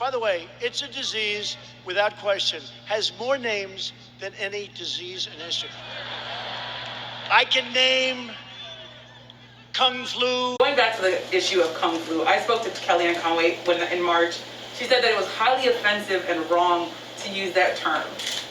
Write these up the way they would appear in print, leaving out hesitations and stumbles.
By the way, it's a disease, without question, has more names than any disease in history. I can name Kung Flu. Going back to the issue of Kung Flu, I spoke to Kellyanne Conway in March. She said that it was highly offensive and wrong to use that term.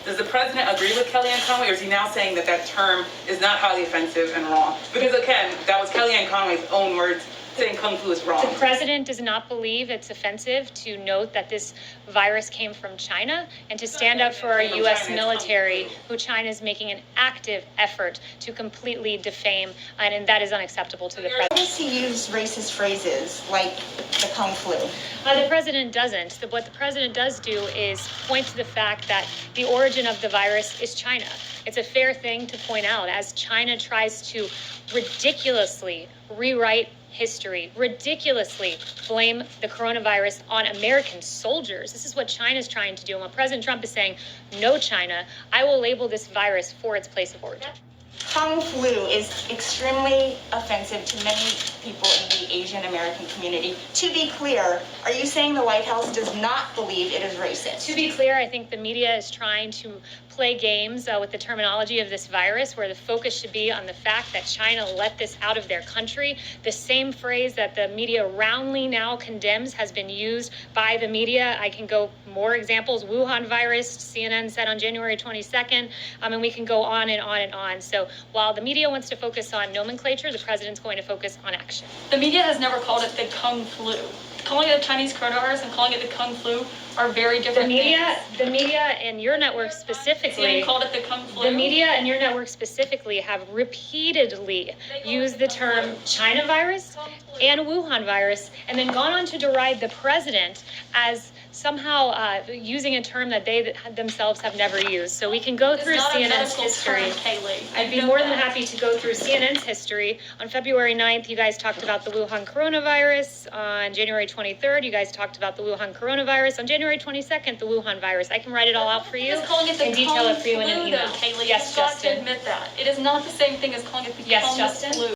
Does the president agree with Kellyanne Conway, or is he now saying that that term is not highly offensive and wrong? Because again, that was Kellyanne Conway's own words, saying Kung Flu is wrong. The president does not believe it's offensive to note that this virus came from China and to stand up for our U.S. military, who China is making an active effort to completely defame, and that is unacceptable to the president. Why does he use racist phrases like the Kung Flu? The president doesn't. What the president does do is point to the fact that the origin of the virus is China. It's a fair thing to point out as China tries to ridiculously rewrite history, ridiculously blame the coronavirus on American soldiers. This is what China's trying to do. And when President Trump is saying, no, China, I will label this virus for its place of origin. Kung Flu is extremely offensive to many people in the Asian American community. To be clear, are you saying the White House does not believe it is racist? To be clear, I think the media is trying to play games with the terminology of this virus, where the focus should be on the fact that China let this out of their country. The same phrase that the media roundly now condemns has been used by the media. I can go more examples. Wuhan virus, CNN said on January 22nd, and we can go on and on and on. So while the media wants to focus on nomenclature, the president's going to focus on action. The media has never called it the Kung Flu. Calling it the Chinese coronavirus and calling it the Kung Flu are very different things. The media and your network specifically. CNN called it the Kung Flu. The media and your network specifically have repeatedly used the term China virus and Wuhan virus, and then gone on to deride the president as somehow using a term that they themselves have never used. So we can go through CNN's history. I'd be more than happy to go through CNN's history. On February 9th, you guys talked about the Wuhan coronavirus. On January 23rd, you guys talked about the Wuhan coronavirus. On January 22nd, the Wuhan virus. I can write it all out for you and detail it for you in an email. Kayleigh, Yes, you've got to Justin. admit that. It is not the same thing as calling it the Kung Flu.